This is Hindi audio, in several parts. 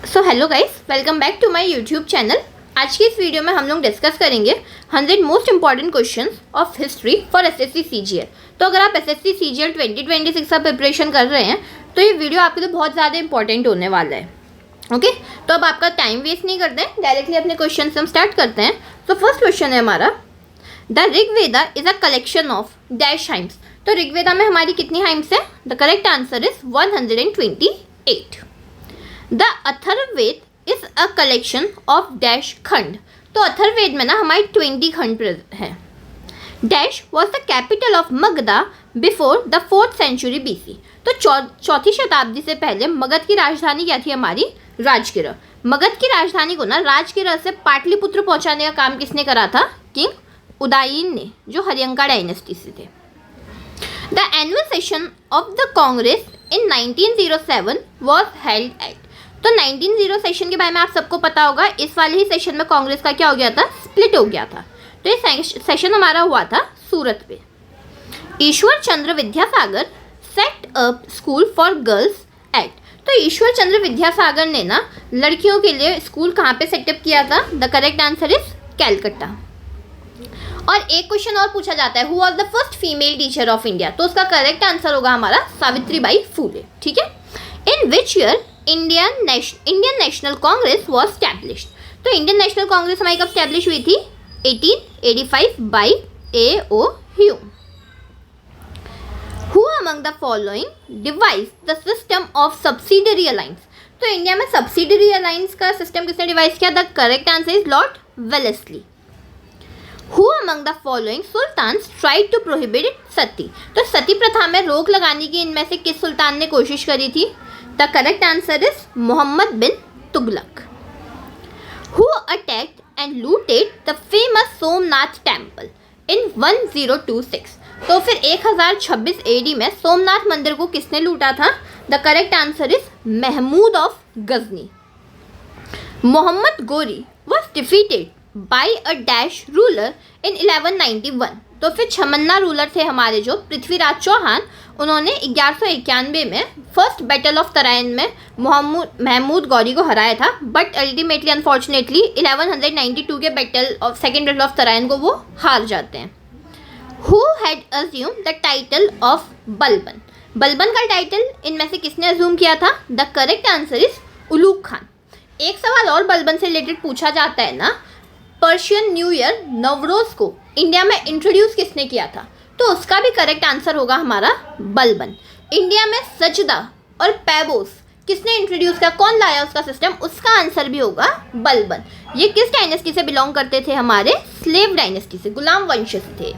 So hello guys, welcome back to my YouTube channel. आज की इस वीडियो में हम लोग डिस्कस करेंगे 100 most important questions of history for SSC CGL. तो अगर आप एसएससी सीजीएल 2026 का प्रिपरेशन कर रहे हैं तो ये वीडियो आपके लिए बहुत ज़्यादा इंपॉर्टेंट होने वाला है। ओके, तो अब आपका टाइम वेस्ट नहीं करते हैं, डायरेक्टली अपने क्वेश्चन हम स्टार्ट करते हैं। तो फर्स्ट क्वेश्चन है हमारा, the Rigveda is a collection of dash hymns. तो ऋग्वेदा में हमारी कितनी हाइम्स है? The correct answer is 128। The Atharvaveda is a collection of dash khand. तो अथर्ववेद में ना हमारे 20 खंड है। Dash was the capital of Magadha before the 4th century BC। तो चौथी शताब्दी से पहले मगध की राजधानी क्या थी हमारी? राजगिर। मगध की राजधानी को ना राजगिर से पाटलिपुत्र पहुंचाने का काम किसने करा था? किंग उदयन ने, जो हरियंका डायनेस्टी से थे। The annual session of the Congress in 1907 was held at. तो 1900 सेशन के बारे में आप सबको पता होगा। इस वाले ही सेशन में कांग्रेस का क्या हो गया था? स्प्लिट हो गया था। तो ये सेशन हमारा हुआ था सूरत पे। Ishwar Chandra Vidyasagar set up school for girls at. तो ईश्वर चंद्र विद्यासागर ने ना लड़कियों के लिए स्कूल कहाँ पे सेटअप किया था? The correct answer is Calcutta. और एक क्वेश्चन और पूछा जाता है, who was the first female teacher of India? तो उसका करेक्ट आंसर होगा हमारा सावित्रीबाई फूले। ठीक है। In which year Indian national Congress was established. तो इंडियन नेशनल कांग्रेस हमारी कब स्टैब्लिश हुई थी? 1885 by A.O. Hume. Who among the following devise the system of subsidiary alliance. तो इंडिया में सब्सिडरी अलायंस का सिस्टम किसने डिवाइस किया? The correct answer is lord Wellesley. Who among the following sultans tried to prohibit sati. तो सती प्रथा में रोक लगाने की इनमें से किस सुल्तान ने कोशिश करी थी? The correct answer is Muhammad bin Tughlaq. Who attacked and looted the famous Somnath temple in 1026। तो फिर 1026 AD में सोमनाथ मंदिर को किसने लूटा था? The correct answer is Mahmud of Ghazni. Mohammad Ghori was defeated by a dash ruler in 1191। तो फिर छमन्ना रूलर थे हमारे जो पृथ्वीराज चौहान, उन्होंने 1191 में फर्स्ट बैटल ऑफ तराइन में महमूद गौरी को हराया था। बट अल्टीमेटली अनफॉर्चुनेटली 1192 के सेकेंड बैटल ऑफ तराइन को वो हार जाते हैं। Who had assume the title of Balban. Balban का टाइटल इनमें से किसने अज्यूम किया था? The correct answer is Ulugh Khan. एक सवाल और बलबन से रिलेटेड पूछा जाता है ना, पर्शियन न्यू ईयर नवरोज को इंडिया में इंट्रोड्यूस किसने किया था? तो उसका भी करेक्ट आंसर होगा हमारा बलबन। इंडिया में सजदा और पैबोस किसने इंट्रोड्यूस किया? कौन लाया उसका सिस्टम? उसका आंसर भी होगा बलबन। ये किस डायनेस्टी से बिलोंग करते थे? हमारे स्लेव डायनेस्टी से, गुलाम वंश से थे।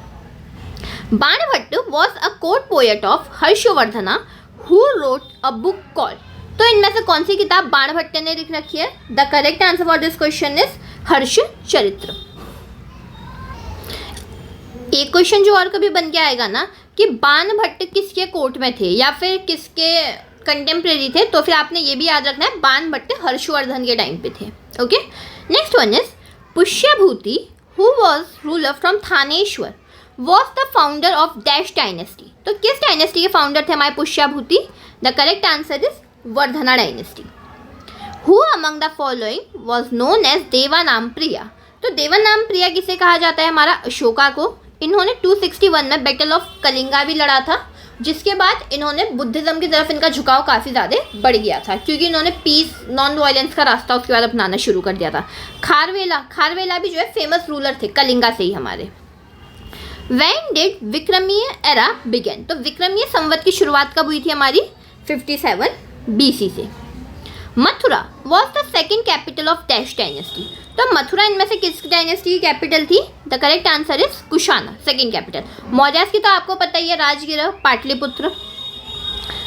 Banabhatta was a court poet of Harshavardhana who wrote a book called. तो इनमें से कौन सी किताब बाणभट्ट ने लिख रखी है? The correct answer for this question is Harsha Charitra. एक क्वेश्चन जो और कभी बन के आएगा ना कि बाणभट्ट किसके कोर्ट में थे या फिर किसके कंटेम्प्रेरी थे, तो फिर आपने ये भी याद रखना है बाणभट्ट हर्षवर्धन के टाइम पे थे। Okay, next one is Pushyabhuti who was ruler from Thaneshwar was the founder of dash dynasty. तो किस डायनेस्टी के फाउंडर थे हमारे Pushyabhuti? The correct answer is Vardhana dynasty. Who among the following was known as Devanampriya. तो देवानामप्रिया किसे कहा जाता है? हमारा अशोका को। इन्होंने 261 में बैटल ऑफ कलिंगा भी लड़ा था, जिसके बाद इन्होंने बुद्धिज्म की तरफ इनका झुकाव काफ़ी ज़्यादा बढ़ गया था, क्योंकि इन्होंने पीस नॉन वायलेंस का रास्ता उसके बाद अपनाना शुरू कर दिया था। खारवेला भी जो है फेमस रूलर थे कलिंगा से ही हमारे। When did Vikramiya era begin. तो विक्रमीय संवत की शुरुआत कब हुई थी हमारी? 57 BC से। Mathura was the second capital of dash dynasty. तो मथुरा इनमें से किस डायनेस्टी की कैपिटल थी? The correct answer is Kushana, second capital. Mauryas की तो आपको पता ही है, Rajgir, Pataliputra.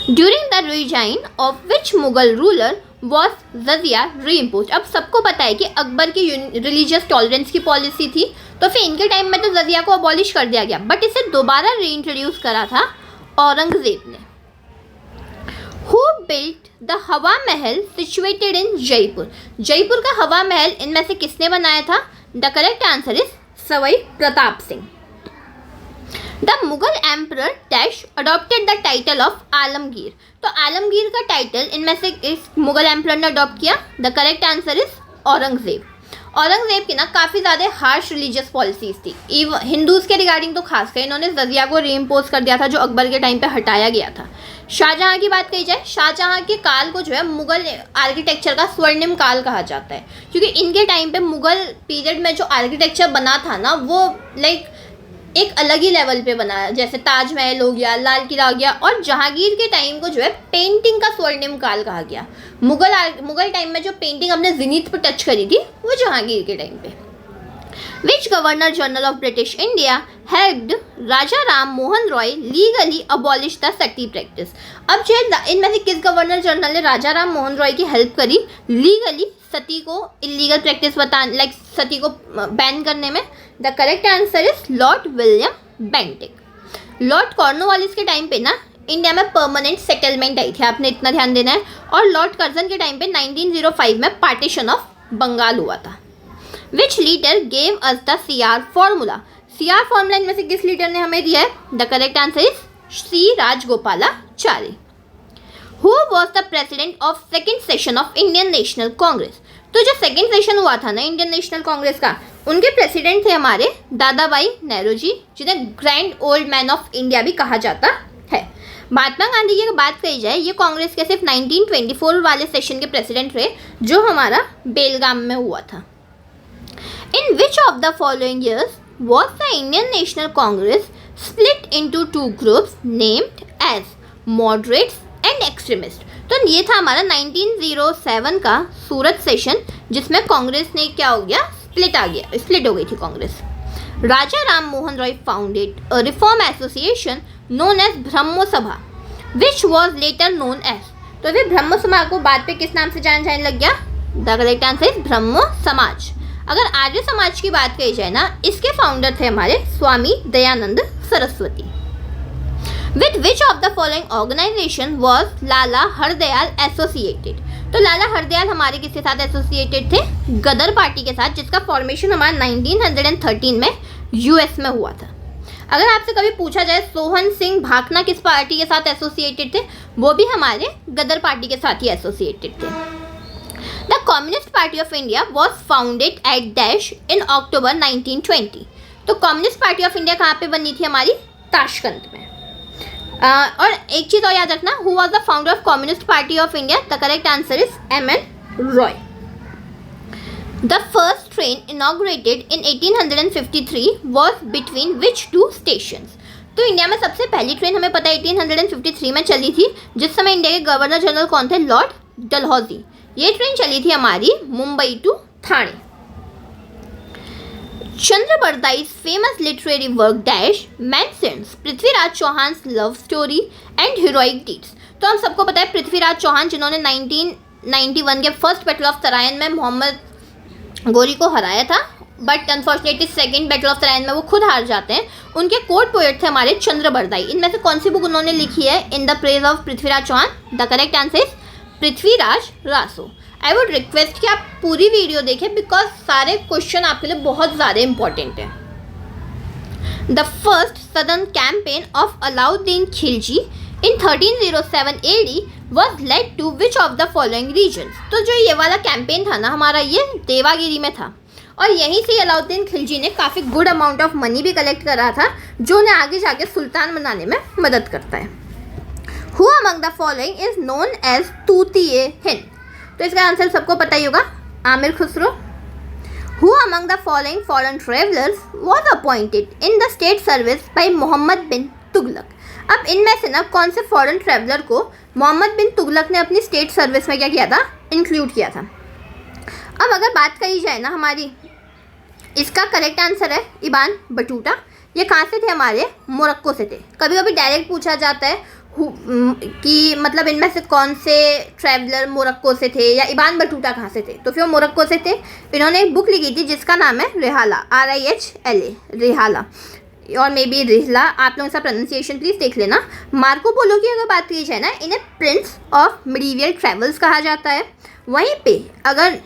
During the regime of which Mughal ruler was jizya reimpose. अब सबको पता है कि अकबर की रिलीजियस टॉलरेंस की पॉलिसी थी, तो फिर इनके टाइम में तो जजिया को अबॉलिश कर दिया गया, बट इसे दोबारा रीइंट्रोड्यूस करा था औरंगजेब ने। हु बिल्ट द हवा महल सिचुएटेड इन जयपुर। जयपुर का हवा महल इनमें से किसने बनाया था? The correct answer is Sawai Pratap Singh. The Mughal emperor dash adopted the title of Alamgir. तो आलमगीर का टाइटल इनमें से इस मुगल एम्परर ने अडॉप्ट किया। The correct answer is Aurangzeb. Aurangzeb की ना काफ़ी ज़्यादा हार्श रिलीजियस पॉलिसीज थी। हिंदूज़ के रिगार्डिंग तो खासकर इन्होंने जजिया को रीइम्पोज कर दिया था, जो अकबर के टाइम पे हटाया गया था। शाहजहाँ की बात कही जाए, शाहजहाँ के काल को जो है मुगल आर्किटेक्चर का स्वर्णिम काल कहा जाता है, क्योंकि इनके टाइम पे मुगल पीरियड में जो आर्किटेक्चर बना था ना, वो लाइक एक अलग ही लेवल पे बना, जैसे ताजमहल हो गया, लाल किला हो गया। और जहांगीर के टाइम को जो है पेंटिंग का स्वर्णिम काल कहा गया। मुगल टाइम में जो पेंटिंग अपने जिनीत पर टच करी थी वो जहांगीर के टाइम पे। Which governor general of British India had Raja Ram Mohan Roy legally abolish the sati practice. अब जो इनमें से किस गवर्नर जनरल ने राजा राम मोहन रॉय की हेल्प करी लीगली सती को इलीगल प्रैक्टिस लाइक सती को बैन करने में? The correct answer is Lord William Bentinck. Lord Cornwallis के टाइम पे ना इंडिया में परमानेंट सेटलमेंट आई थी, आपने इतना ध्यान देना है। और लॉर्ड कर्जन के टाइम पे 1905 में पार्टीशन ऑफ बंगाल हुआ था। Which leader gave us the CR formula? CR formula इनमें से किस लीडर ने हमें दिया है? The correct answer is C Rajagopalachari. Who was the president of second session of Indian national Congress? तो जो सेकेंड सेशन हुआ था ना इंडियन नेशनल कांग्रेस का, उनके प्रेसिडेंट थे हमारे दादा भाई नेहरू जी, जिन्हें grand old man of India भी कहा जाता है। महात्मा गांधी की अगर बात कही जाए, ये कांग्रेस के सिर्फ 1924 वाले सेशन के प्रेसिडेंट रहे, जो हमारा बेलगाम में हुआ था। In which of the following years was the Indian national Congress split into 2 groups named as moderates and extremist? तो ये था हमारा 1907 का सूरत सेशन, जिसमें कांग्रेस ने क्या हो गया, स्प्लिट हो गई थी Congress. Raja Ram Mohan Roy founded a reform association known as Brahmo Sabha which was later known as. तो फिर ब्रह्मो सभा को बाद पे किस नाम से जाने लग गया? द करेक्ट आंसर इज ब्रह्मो समाज। अगर आर्य समाज की बात कही जाए ना, इसके फाउंडर थे हमारे Swami Dayanand Saraswati. With which of the following organization was Lala Hardayal associated? तो लाला हरदयाल हमारे किसके साथ एसोसिएटेड थे? गदर पार्टी के साथ, जिसका फॉर्मेशन हमारा 1913 में US में हुआ था। अगर आपसे कभी पूछा जाए सोहन सिंह भाकना किस पार्टी के साथ एसोसिएटेड थे, वो भी हमारे गदर पार्टी के साथ ही एसोसिएटेड थे। The communist party of India was founded at dash in October 1920। तो कम्युनिस्ट पार्टी ऑफ इंडिया कहाँ पे बनी थी? हमारी ताशकंद में। और एक चीज़ और याद रखना, who was the founder of communist party of India? The correct answer is M.N. Roy. The first train inaugurated in 1853 was between which 2 stations? तो इंडिया में सबसे पहली ट्रेन हमें पता है 1853 में चली थी, जिस समय इंडिया के गवर्नर जनरल कौन थे? Lord Dalhousie. ये ट्रेन चली थी हमारी Mumbai to Thane. Chandrabardai's famous literary work dash mentions Prithviraj Chauhan love story and heroic deeds. तो हम सबको पता है पृथ्वीराज चौहान, जिन्होंने 1991 के फर्स्ट बैटल ऑफ तराइन में मोहम्मद गोरी को हराया था, but unfortunately second battle of Tarain में वो खुद हार जाते हैं। उनके कोर्ट पोएट थे हमारे चंद्रबरदाई। इनमें से कौन सी बुक उन्होंने लिखी है? In the praise of Prithviraj Chauhan. The correct answer is Prithviraj Raso. I would request कि आप पूरी वीडियो देखें, बिकॉज सारे क्वेश्चन आपके लिए बहुत ज़्यादा इंपॉर्टेंट है। The first southern campaign of Alauddin Khilji in 1307 AD was led to which of the following regions? तो जो ये वाला कैंपेन था ना हमारा, ये देवागिरी में था, और यहीं से अलाउद्दीन खिलजी ने काफ़ी गुड अमाउंट ऑफ मनी भी कलेक्ट करा था, जो उन्हें आगे जाके सुल्तान बनाने में मदद करता है। Who among the following is known as Tuti Hind? तो इसका आंसर सबको पता ही होगा, Amir Khusro. Who among the following foreign travellers was appointed in the state service by Mohammad bin Tughlaq? अब इनमें से ना कौन से फॉरेन ट्रेवलर को मोहम्मद बिन तुगलक ने अपनी स्टेट सर्विस में क्या किया था? इंक्लूड किया था। अब अगर बात कही जाए ना हमारी, इसका करेक्ट आंसर है इबान बटूटा। ये कहाँ से थे? हमारे मोरक्को से थे। कभी कभी डायरेक्ट पूछा जाता है कि मतलब इनमें से कौन से ट्रैवलर मोरक्को से थे या इबान बटूटा कहाँ से थे, तो फिर वो मोरक्को से थे। इन्होंने एक बुक लिखी थी जिसका नाम है रिहाला, RIHLA, रिहाला, और मे बी रिहला। आप लोग इसका प्रोनाउंसिएशन प्लीज़ देख लेना। मार्को पोलो की अगर बात की जाए ना, इन्हें प्रिंस ऑफ मिडीवियल ट्रैवल्स कहा जाता है। वहीं पे अगर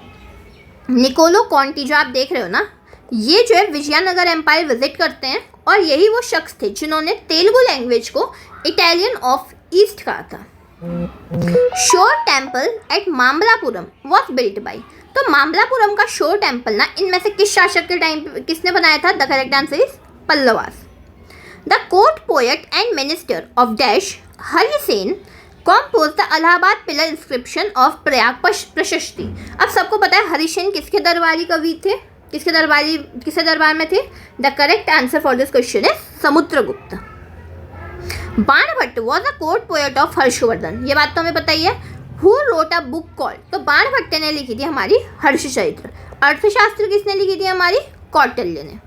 निकोलो कॉन्टी जो आप देख रहे हो ना, ये जो है विजयनगर एम्पायर विजिट करते हैं और यही वो शख्स थे जिन्होंने तेलुगु लैंग्वेज को इटालियन ऑफ ईस्ट कहा था। शोर temple at Mamallapuram was built by, तो मामलापुरम का शोर टेम्पल ना इनमें से किस शासक के टाइम किसने बनाया था? The correct answer is Pallavas. The court poet and minister of dash Harisena compose the Allahabad pillar inscription of Prayag Prashasti. अब सबको पता है हरिसेन किसके दरबारी कवि थे, किसके दरबार में थे? The correct answer for this question is Samudragupta. Banabhatta was a court poet of Harshvardhan, ये बात तो हमें पता ही है। Who wrote a book called, तो बाणभट्ट ने लिखी थी हमारी हर्षचरित्र। अर्थशास्त्र किसने लिखी थी? हमारी कौटिल्य ने।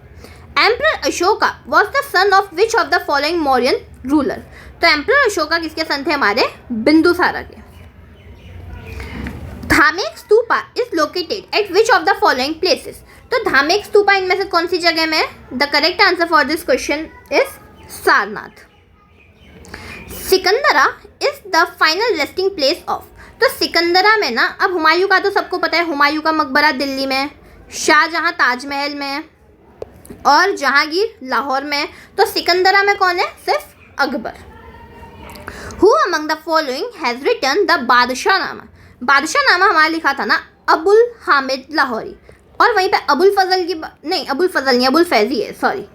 Emperor Ashoka was the son of which of the following Mauryan ruler, तो एम्परर अशोका किसके सन थे? हमारे बिंदुसारा के। Dhamek stupa is located at which of the following places, तो धामेक स्तूपा इनमें से कौन सी जगह में है? The correct answer for this question is Sarnath. Sikandra is the final resting place of, तो सिकंदरा में ना, अब हुमायूं का तो सबको पता है, हुमायूं का मकबरा दिल्ली में है, शाहजहां ताजमहल में है और जहांगीर लाहौर में है। तो सिकंदरा में कौन है? सिर्फ Akbar. Who among the following has written the Badshahnama, Badshahnama हमारा लिखा था ना अबुल हामिद लाहौरी, और वहीं पे अबुल फजल फैजी है, sorry.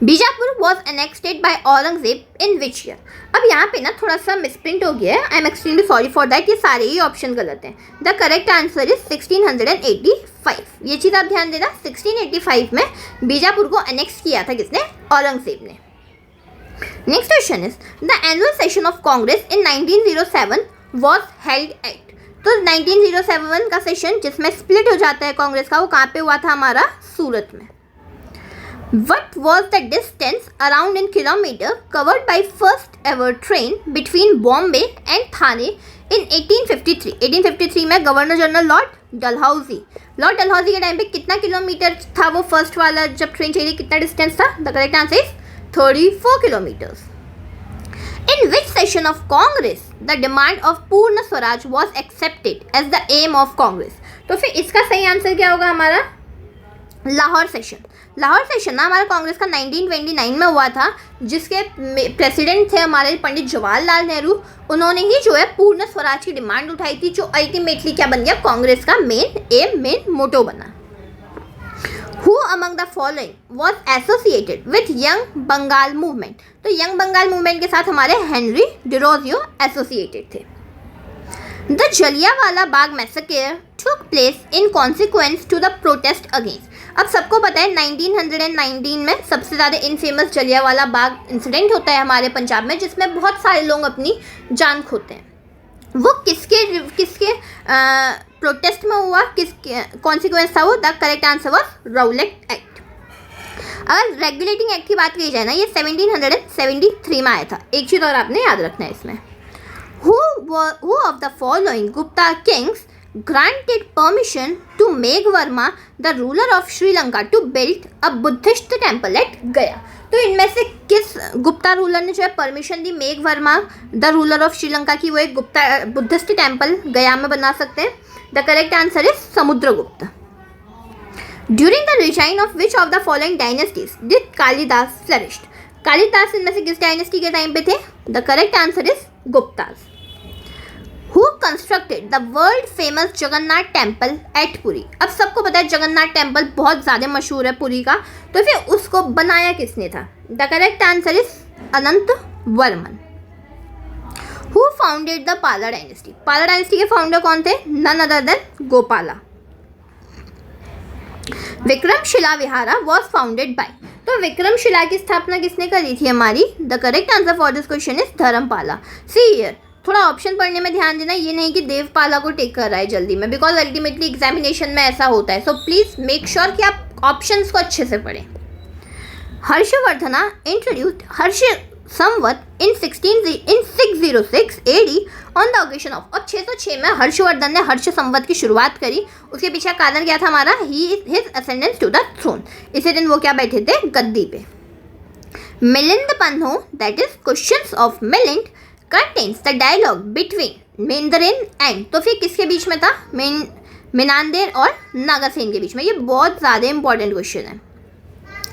Bijapur was annexed by Aurangzeb in which year, अब यहाँ पे ना थोड़ा सा मिसप्रिंट हो गया है, I am extremely sorry for that, ये सारे ही ऑप्शन गलत हैं। द करेक्ट आंसर इज 1685, ये चीज़ आप ध्यान देना। 1685 में बीजापुर को एनेक्स किया था किसने? औरंगजेब ने। Next question is the annual session of Congress in 1907 was held at, तो 1907 का सेशन जिसमें स्प्लिट हो जाता है कांग्रेस का, वो कहाँ पे हुआ था? हमारा सूरत में। What was the distance around in kilometer covered by first ever train between Bombay and Thane in 1853? 1853 में गवर्नर जनरल लॉर्ड डलहौजी के टाइम पे कितना किलोमीटर था वो फर्स्ट वाला जब ट्रेन चाहिए, कितना डिस्टेंस था? The correct answer is 34 kilometres. In which session of Congress the demand of पूर्ण Swaraj was accepted as the aim of Congress? तो फिर इसका सही आंसर क्या होगा हमारा? लाहौर सेशन ना हमारा कांग्रेस का 1929 में हुआ था, जिसके प्रेसिडेंट थे हमारे पंडित जवाहरलाल नेहरू। उन्होंने ही जो है पूर्ण स्वराज की डिमांड उठाई थी, जो अल्टीमेटली क्या बन गया? कांग्रेस का मेन मोटो बना। Who among the following was associated with young Bengal movement, तो यंग बंगाल मूवमेंट के साथ हमारे हेनरी डिरोजियो एसोसिएटेड थे। The Jallianwala Bagh massacre took place in consequence to the protest against, अब सबको पता है 1919 में सबसे ज़्यादा इनफेमस जलियांवाला बाग इंसिडेंट होता है हमारे पंजाब में, जिसमें बहुत सारे लोग अपनी जान खोते हैं। वो किसके प्रोटेस्ट में हुआ, किसके कॉन्सिक्वेंस था वो? The correct answer was Rowlatt act. अगर रेगुलेटिंग एक्ट की बात की जाए ना, ये 1773 में आया था। एक चीज़ और आपने याद रखना है इसमें, who of the following Gupta kings granted permission to Meghwarma, the ruler of Sri Lanka, to build a Buddhist temple at Gaya? तो इनमें से किस गुप्ता रूलर ने जो है परमिशन दी Meghavarma the ruler of Sri Lanka की वो एक बुद्धिस्ट टेम्पल गया में बना सकते हैं? The correct answer is Samudragupta. During the regime of which of the following dynasties did Kalidas flourished, Kalidas इनमें से किस डायनेस्टी के टाइम पे थे? The correct answer is Gupta's. Who constructed the world famous Jagannath temple at Puri, अब सबको पता है जगन्नाथ टेम्पल बहुत ज़्यादा मशहूर है पुरी का, तो फिर उसको बनाया किसने था? The correct answer is Anant Varman. Who founded the Pala dynasty, Pala dynasty के फाउंडर कौन थे? None other than Gopala. Vikramshila Vihara was founded by, तो विक्रमशिला की स्थापना किसने करी थी हमारी? The correct answer for this question is Dharmapala. See here, थोड़ा ऑप्शन पढ़ने में ध्यान देना, ये नहीं कि देवपाला को टेक कर रहा है जल्दी में, बिकॉज अल्टीमेटली एग्जामिनेशन में ऐसा होता है। सो प्लीज़ मेक श्योर कि आप ऑप्शंस को अच्छे से पढ़ें। Harshavardhana introduced Harsh Samvat in 606 AD on the occasion of, और 606 में हर्षवर्धन ने हर्ष संवत की शुरुआत करी। उसके पीछे कारण क्या था हमारा? His ascendance to the throne, इसी दिन वो क्या बैठे थे? गद्दी पे। Milind Panho, that is questions of Milind, contains the dialogue between Menander and, तो फिर किसके बीच में था? मिनांदेर और नागासेन के बीच में। ये बहुत ज़्यादा इंपॉर्टेंट क्वेश्चन है।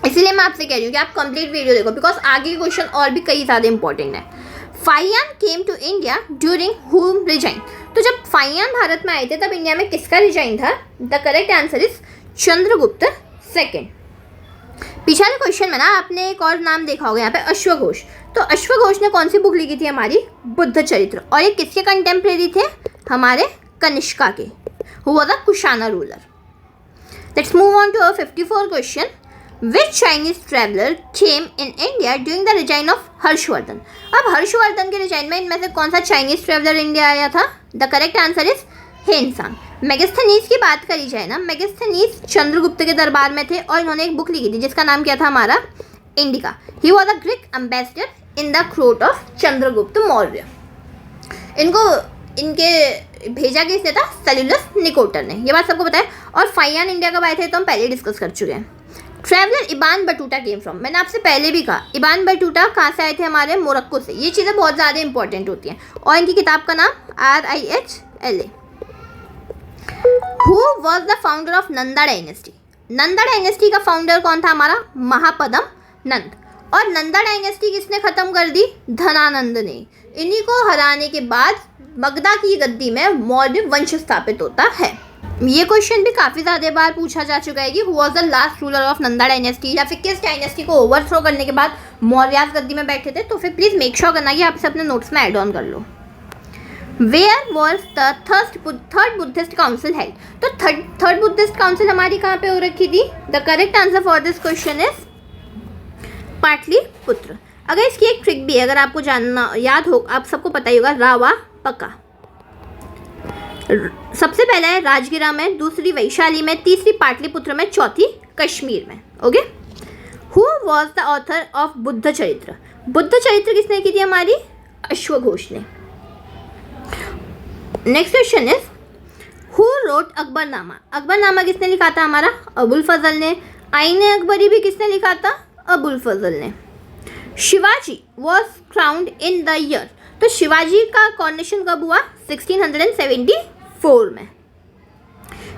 इसीलिए मैं आपसे कह रही हूँ कि आप कंप्लीट वीडियो देखो, बिकॉज आगे क्वेश्चन और भी कई ज़्यादा इंपॉर्टेंट है. Fahien came to India during whom reign. तो जब फाइयान भारत में आए थे तब इंडिया में किसका रिजाइन था? The correct answer is Chandragupta second. पिछले क्वेश्चन में ना आपने एक और नाम देखा होगा यहाँ पे, अश्वघोष. तो अश्वघोष ने कौन सी बुक लिखी थी? हमारी बुद्ध चरित्र. और ये किसके कंटेम्प्रेरी थे? हमारे कनिष्का के, who was a Kushana ruler. Let's move on to our 54 question. Which Chinese traveler came in India during the reign of Harshvardhan? अब हर्षवर्धन के रिजाइन में इनमें से कौन सा चाइनीज ट्रेवलर इंडिया आया था? The correct answer is Hiuen Tsang. Megasthenes की बात करी जाए ना, मेगास्थनीज चंद्रगुप्त के दरबार में थे और इन्होंने एक बुक लिखी थी जिसका नाम क्या था? हमारा indica. He was a Greek ambassador in the court of Chandragupta Maurya. इनके भेजा किसने था? सेल्यूलस निकोटर ने. ये बात सबको पता है. और फाइयान इंडिया कब आए थे तो हम पहले डिस्कस कर चुके हैं. Traveller Ibn Battuta came from. मैंने आपसे पहले भी कहा इबान बटूटा कहाँ से आए थे? हमारे मोरक्को से. ये चीज़ें बहुत ज़्यादा इंपॉर्टेंट होती हैं. और इनकी किताब का नाम RIHLA. Who was the founder of Nanda dynasty? Nanda dynasty का फाउंडर कौन था? हमारा महापदम नंद. और नंदा डायनेस्टी किसने ख़त्म कर दी? धनानंद ने. इन्हीं को हराने के बाद मगधा की गद्दी में मौर्य वंश स्थापित होता है. ये क्वेश्चन भी काफ़ी ज़्यादा बार पूछा जा चुका है कि who was the last ruler of Nanda dynasty, या फिर किस डायनेस्टी को ओवरथ्रो करने के बाद मौर्यास गद्दी में बैठे थे. तो फिर प्लीज़ मेक श्योर करना कि आप इसे अपने नोट्स में ऐड ऑन कर लो. Where was the third Buddhist council held? तो थर्ड बुद्धिस्ट काउंसिल हमारी कहाँ पे हो रखी थी? The correct answer for this question is Pataliputra. अगर इसकी एक ट्रिक भी है, अगर आपको जानना याद हो, आप सबको पता ही होगा, रावा पका. सबसे पहला है राजगिरा में, दूसरी वैशाली में, तीसरी पाटलिपुत्र में, चौथी कश्मीर में. Okay. Who was the author of Buddha चरित्र? बुद्ध चरित्र किसने लिखी थी? हमारी अश्वघोष ने. Next question is who wrote Akbarnama? Akbarnama किसने लिखा था? हमारा अबुल फजल ने. आईने अकबरी भी किसने लिखा था? अबुल फजल ने. Shivaji was crowned in the year. तो शिवाजी का कॉर्नेशन कब हुआ? 1674 में.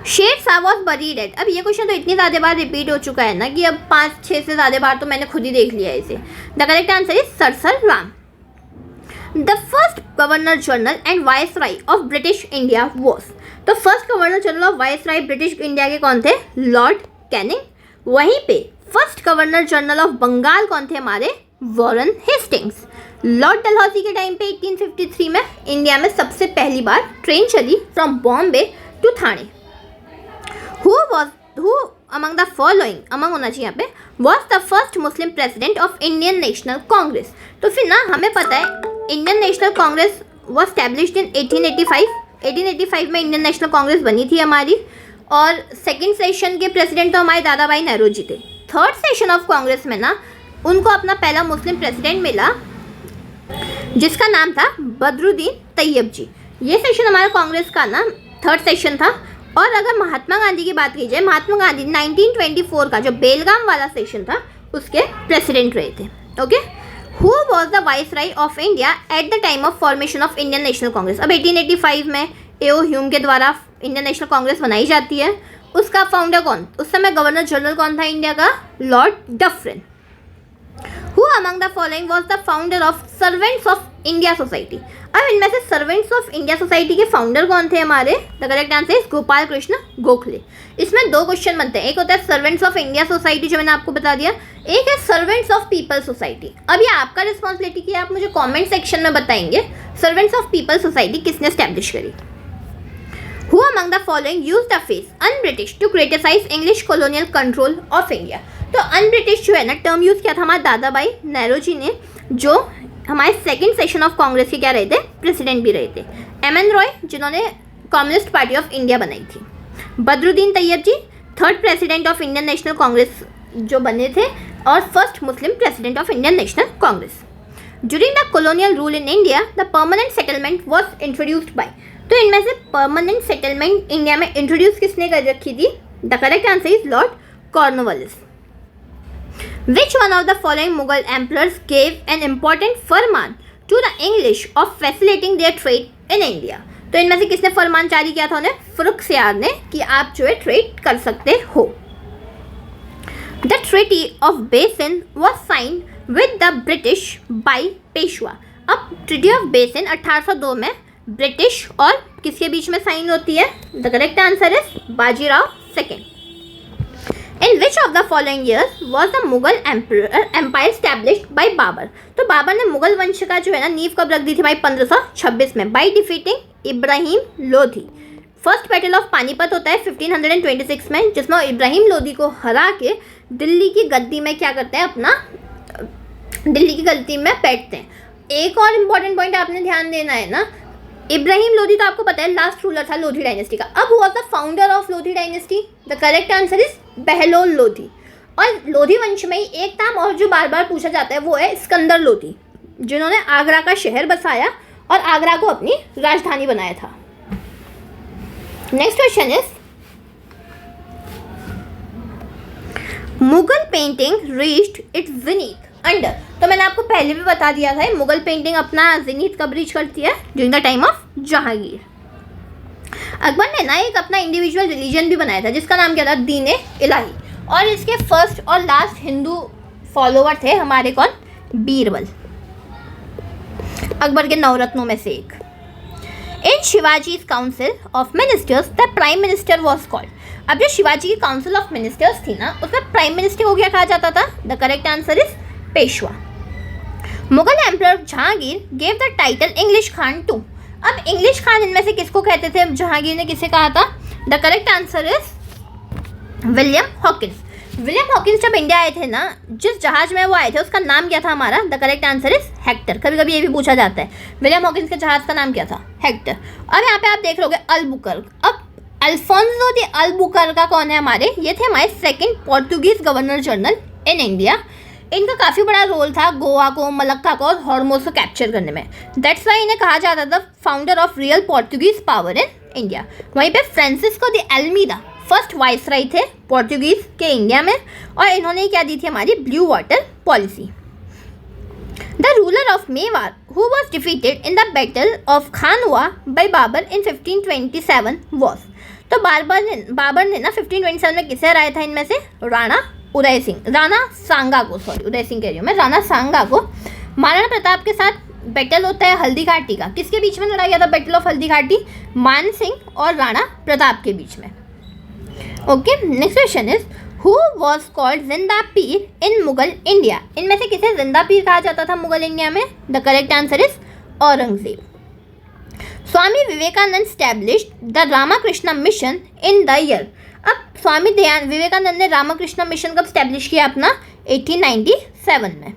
Sher Shah was buried eight. अब ये क्वेश्चन तो इतनी ज़्यादा बार रिपीट हो चुका है ना कि अब 5-6 से ज़्यादा बार तो मैंने खुद ही देख लिया है इसे. The correct answer is Sasaram. The first governor general and viceroy of British India was. तो first governor general of viceroy British India के कौन थे? Lord Canning. वहीं पे first governor general of Bengal कौन थे? हमारे वॉरेन हेस्टिंग्स. लॉर्ड डलहौजी के टाइम पे 1853 में इंडिया में सबसे पहली बार ट्रेन चली from Bombay to Thane. Who among the following, among होना चाहिए यहाँ पे, was the first Muslim president of Indian national Congress. तो फिर ना हमें पता है Indian national Congress was established in 1885. 1885 में इंडियन नेशनल कांग्रेस बनी थी हमारी. और सेकेंड सेशन के प्रेसिडेंट तो हमारे दादा भाई नेहरू थे. थर्ड सेशन ऑफ कांग्रेस में ना उनको अपना पहला मुस्लिम प्रेसिडेंट मिला जिसका नाम था बदरुद्दीन तैयब जी. ये सेशन हमारा कांग्रेस का ना थर्ड सेशन था. और अगर महात्मा गांधी की बात की जाए, महात्मा गांधी 1924 का जो बेलगाम वाला सेशन था उसके प्रेसिडेंट रहे थे. Okay. Who was the viceroy of India at the time of formation of Indian national Congress? अब 1885 में A.O. ह्यूम के द्वारा इंडियन नेशनल कांग्रेस बनाई जाती है. उसका फाउंडर कौन? उस समय गवर्नर जनरल कौन था इंडिया का? Lord Dufferin. Who among the following was the founder of Servants of India Society? अब इनमें से सर्वेंट्स ऑफ इंडिया सोसाइटी के फाउंडर कौन थे हमारे? The correct answer is Gopal Krishna Gokhale. इसमें दो क्वेश्चन बनते हैं. एक होता है सर्वेंट्स ऑफ इंडिया सोसाइटी जो मैंने आपको बता दिया, एक है सर्वेंट्स ऑफ पीपल सोसाइटी. अब ये आपका रिस्पॉन्सिबिलिटी कि आप मुझे कॉमेंट सेक्शन में बताएंगे सर्वेंट्स ऑफ पीपल सोसाइटी किसने स्टैब्लिश करी. Who among the following used the phrase un-British to criticize English colonial control of India? तो अनब्रिटिश जो है ना टर्म यूज़ किया था हमारे दादा भाई नेहरू जी ने, जो हमारे सेकंड सेशन ऑफ कांग्रेस के क्या रहे थे? प्रेसिडेंट भी रहे थे. M.N. रॉय जिन्होंने कम्युनिस्ट पार्टी ऑफ इंडिया बनाई थी. Badruddin Tyab ji third president of Indian national Congress जो बने थे और first Muslim president of Indian national Congress. During the colonial rule in India the permanent settlement was introduced by. तो इनमें से परमानेंट सेटलमेंट इंडिया में इंट्रोड्यूस किसने कर रखी थी? The correct answer is lord Cornwallis. Which one of the following Mughal emperors gave an important Farman to the English of facilitating their trade in India? तो इनमें से किसने फरमान जारी किया था उन्हें? फर्रुखसियार ने, कि आप जो है ट्रेड कर सकते हो. The treaty of Bassein was signed with the British by Peshwa. अब ट्रीटी ऑफ बेसिन 1802 में ब्रिटिश और किसके बीच में साइन होती है? The correct answer is Bajirao second. In which of the following years was the Mughal empire established by Babur. तो बाबर ने मुगल वंश का जो है ना नींव कब रख दी थी भाई? 1526 में, by defeating Ibrahim Lodhi. First battle of Panipat होता है 1526 में, जिसमें इब्राहिम लोधी को हरा के दिल्ली की गद्दी में क्या करते हैं? अपना दिल्ली की गद्दी में बैठते हैं। एक और इम्पॉर्टेंट पॉइंट आपने ध्यान देना है ना, इब्राहिम लोधी तो आपको पता है लास्ट रूलर था लोधी डायनेस्टी का। अब हुआ the founder of Lodhi dynasty? The correct answer is Bahlol Lodhi. और लोधी वंश में ही एक नाम और जो बार बार पूछा जाता है वो है सिकंदर लोधी, जिन्होंने आगरा का शहर बसाया और आगरा को अपनी राजधानी बनाया था। Next question is Mughal painting reached it's Zenith under. तो मैंने आपको पहले भी बता दिया था मुगल पेंटिंग अपना ज़ेनिथ कब रीच करती है? During the time of Jahangir. Akbar ने ना एक अपना इंडिविजुअल रिलीजन भी बनाया था जिसका नाम क्या था? दीन-ए इलाही। और इसके फर्स्ट और लास्ट हिंदू फॉलोवर थे हमारे कौन? बीरबल, अकबर के नवरत्नों में से एक। In Shivaji council of ministers the prime minister was called. अब जो शिवाजी की काउंसिल ऑफ मिनिस्टर्स थी ना, उसमें प्राइम मिनिस्टर को क्या कहा जाता था? The correct answer is Peshwa. Mughal emperor Jahangir gave the title English Khan to. अब इंग्लिश खान इनमें से किसको कहते थे? जहांगीर ने किसे कहा था? The correct answer is William Hawkins. William Hawkins जब इंडिया आए थे ना, जिस जहाज में वो आए थे उसका नाम क्या था हमारा? The correct answer is Hector. कभी कभी ये भी पूछा जाता है विलियम हॉकिंस के जहाज का नाम क्या था? हेक्टर। अब यहाँ पे आप देख लोगे अल्बुकर्क। अब अल्फोंसो दी अल्बुकर्क कौन है हमारे? ये थे हमारे second Portuguese governor general in India. इनका काफ़ी बड़ा रोल था गोवा को, मलक्का को और हॉर्मोज को कैप्चर करने में। दैट्स वाई इन्हें कहा जाता था founder of real Portuguese power in India. वहीं पे फ्रांसिस्को दी अल्मीदा फर्स्ट वाइसराय थे पोर्तुगीज के इंडिया में, और इन्होंने क्या दी थी हमारी? Blue water policy. The ruler of Mewar who was defeated in the battle of Khanwa by Babur in 1527 was. तो बाबर ने ना 1527 में किसे हराया था? इनमें से राणा सांगा को राणा सांगा को। महाराणा प्रताप के साथ बैटल होता है हल्दी घाटी का। किसके बीच में लड़ा गया था बैटल ऑफ हल्दी घाटी? मान सिंह और राणा प्रताप के बीच में। Okay, next question is who was called जिंदा पीर इन मुगल इंडिया। इनमें से किसे जिंदा पीर कहा जाता था मुगल इंडिया में? The correct answer is Aurangzeb. Swami Vivekananda established the Ramakrishna mission in the year. अब स्वामी विवेकानंद ने रामकृष्ण मिशन कब स्टैब्लिश किया अपना? 1897 में।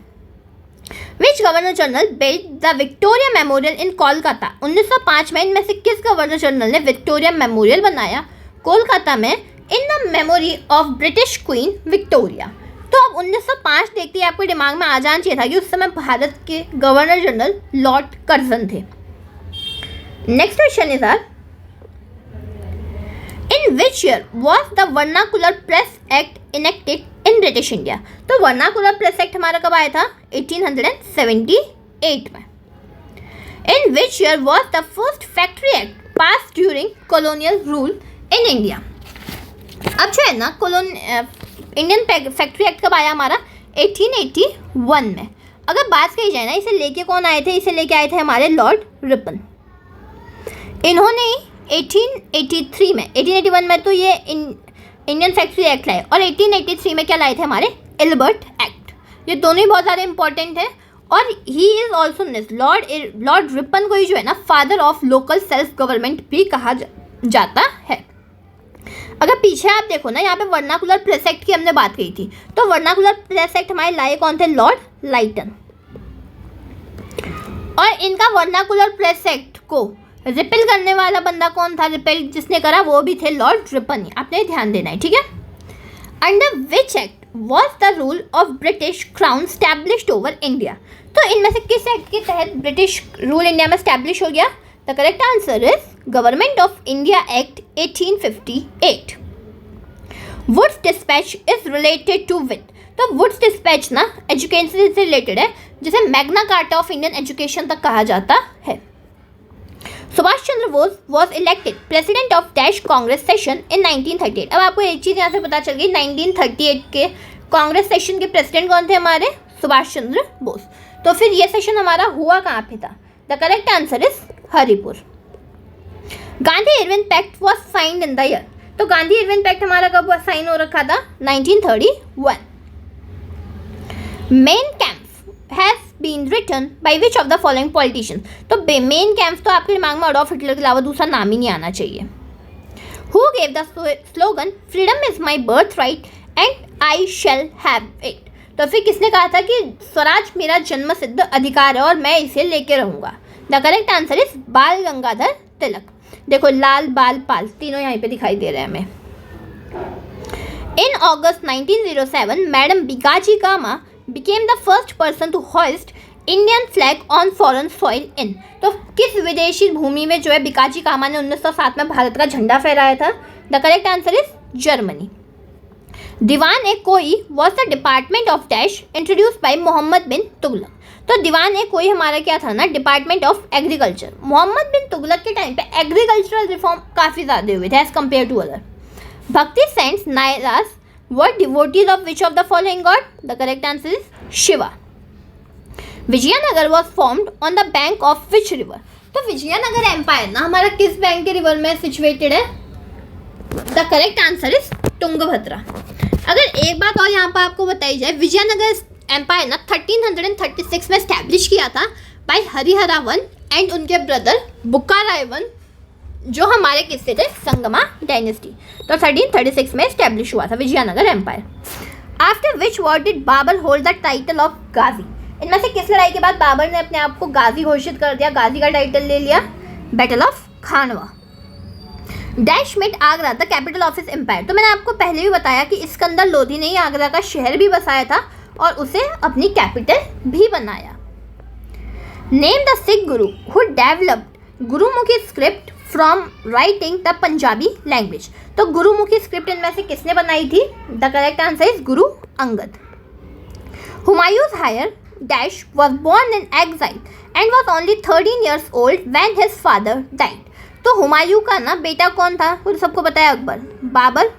Which governor general built the Victoria memorial in Kolkata. 1905 में इनमें से किस गवर्नर जनरल ने विक्टोरिया मेमोरियल बनाया कोलकाता में in the memory of British queen Victoria? तो अब 1905 देखते ही आपके दिमाग में आ जाना चाहिए था कि उस समय भारत के गवर्नर जनरल लॉर्ड कर्जन थे। Next question is are in which year was the vernacular press act enacted in British India. तो वर्नाकुलर प्रेस एक्ट हमारा कब आया था? 1878 में। In which year was the first factory act pass during colonial rule in India. अब जो है ना इंडियन फैक्ट्री एक्ट कब आया हमारा? 1881 में। अगर बात कही जाए ना, इसे लेके कौन आए थे? इसे लेके आए थे हमारे लॉर्ड रिपन। इन्होंने 1883 में, 1881 में तो ये इंडियन फैक्ट्री एक्ट लाए, और 1883 में क्या लाए थे हमारे? Albert act. ये दोनों ही बहुत ज़्यादा इंपॉर्टेंट है। और he is also Lord Ripon को ही जो है ना father of local self government भी कहा जाता है। अगर पीछे आप देखो ना, यहाँ पे वर्नाकुलर प्रेस एक्ट की हमने बात की थी, तो वर्नाकुलर प्रेस एक्ट हमारे लाए कौन थे? लॉर्ड लाइटन। और इनका वर्नाकुलर प्रेस एक्ट को रिपेल करने वाला बंदा कौन था? रिपेल जिसने करा वो भी थे लॉर्ड रिपन। आपने ध्यान देना है, ठीक है। Under which act was the rule of British crown established over India. तो इनमें से किस एक्ट के तहत ब्रिटिश रूल इंडिया में स्टैब्लिश हो गया? The correct answer is government of India act 1858। Wood's dispatch is related to with. तो वुड्स डिस्पैच ना एजुकेशन से रिलेटेड है, जिसे Magna Carta of Indian education तक कहा जाता है। Subhash Chandra Bose was elected president of dash Congress session in 1938। अब आपको एक चीज़ यहाँ से पता चल गई, 1938 के कांग्रेस सेशन के प्रेसिडेंट कौन थे हमारे? सुभाष चंद्र बोस। तो फिर ये सेशन हमारा हुआ कहाँ पे था? The correct answer is Haripur. Gandhi Irwin pact was signed in the year. तो गांधी इरविन पैक्ट हमारा कब साइन हो रखा था? 1931। Mein Kampf has been written by which of the following politician. तो मेन कैंप तो आपके दिमाग में एडॉल्फ हिटलर के अलावा दूसरा नाम ही नहीं आना चाहिए। Who gave the slogan freedom is my birthright and I shall have it? तो फिर किसने कहा था कि स्वराज मेरा जन्म सिद्ध अधिकार है और मैं इसे लेके रहूंगा? द करेक्ट आंसर इज बाल गंगाधर तिलक। देखो लाल बाल पाल तीनों यहाँ पे दिखाई दे रहे हैं हमें। In August 1907, Madam Bikaji Kama became the first person to hoist Indian flag on foreign soil in. तो किस विदेशी भूमि में जो है बिकाजी कामा ने 1907 में भारत का झंडा फहराया था? The correct answer is Germany. Diwan e Kohi was the department of dash introduced by Mohammad bin Tughlaq. तो दीवान ए कोई हमारा क्या था ना? Department of agriculture. Mohammad bin Tughlaq के टाइम पे एग्रीकल्चरल रिफॉर्म काफ़ी ज़्यादा हुए थे as compare to other. Bhakti saints Nayaras were devotees of which of the following god? The correct answer is Shiva. Vijayanagar was formed on the bank of which river. तो विजयनगर एम्पायर ना हमारा किस बैंक के रिवर में सिचुएटेड है? The correct answer is Tungabhadra. अगर एक बात और यहाँ पर आपको बताई जाए, विजयनगर एम्पायर ना 1336 में स्टैब्लिश किया था बाय हरिहरा वन एंड उनके ब्रदर बुक्काराय वन, जो हमारे किससे थे? संगमा डायनेस्टी। तो 1336 में स्टैब्लिश हुआ था Vijayanagar empire. After which war did Babur hold the title of Ghazi. इनमें से किस लड़ाई के बाद बाबर ने अपने आप को गाजी घोषित कर दिया, गाजी का टाइटल ले लिया? Battle of Khanwa. Dash made Agra the capital of his empire. तो मैंने आपको पहले भी बताया कि सिकंदर लोधी ने आगरा का शहर भी बसाया था और उसे अपनी कैपिटल भी बनाया। Name the Sikh Guru who developed Gurmukhi script from writing the Punjabi language. तो गुरुमुखी स्क्रिप्ट इनमें से किसने बनाई थी? The correct answer is Guru Angad. हुमायूं's heir Dash was born in exile and was only 13 years old when his father died. तो हुमायूं का ना बेटा कौन था? वो सबको पता है, अकबर।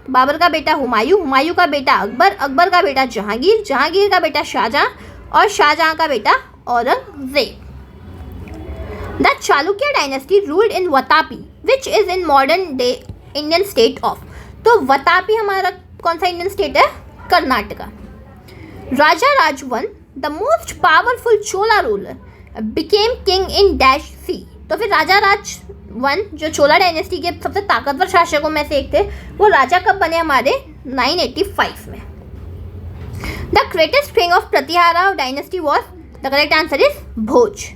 बाबर का बेटा हुमायूं का बेटा अकबर का बेटा जहांगीर का बेटा शाहजहां और शाहजहां का बेटा Aurangzeb. The Chalukya dynasty ruled in Vatapi which is in modern day Indian state of. तो वतापी हमारा कौन सा इंडियन स्टेट है? Karnataka. Raja Rajavan the most powerful Chola ruler became king in dash C. तो फिर राजा राजवन जो चोला डायनेस्टी के सबसे ताकतवर शासकों में से एक थे, वो राजा कब बने? हमारे 985 में। The greatest king of Pratihara dynasty was? The correct answer is Bhoj.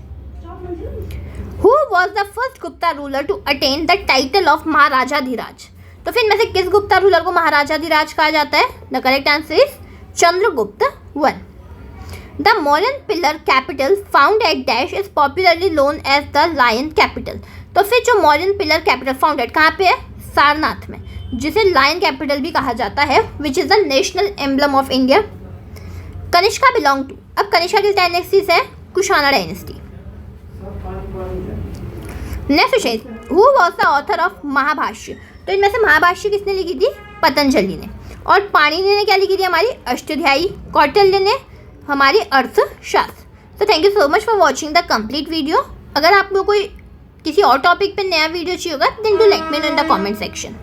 Who was the first Gupta ruler to attain the title of Maharajadhiraj. तो फिर में से किस गुप्ता रूलर को महाराजाधिराज कहा जाता है? The correct answer is Chandragupta one. The Mauryan pillar capital found at Dash is popularly known as the Lion capital. तो फिर जो मौर्यन पिलर कैपिटल फाउंडेड कहाँ पे है? सारनाथ में, जिसे लायन कैपिटल भी कहा जाता है, which is the national emblem of India. Kanishka belong to, अब कनिष्का किस डायनेस्टी से है? Kushana dynasty. Next question, who was the author of Mahabhashya. तो इनमें से महाभाष्य किसने लिखी थी? पतंजलि ने। और पाणिनि ने क्या लिखी थी? हमारी अष्टाध्यायी। कौटिल्य ने हमारी अर्थशास्त्र। तो thank you so much for watching the complete video. अगर आपको कोई किसी और टॉपिक पे नया वीडियो चाहिए होगा then do let me know in the comment section.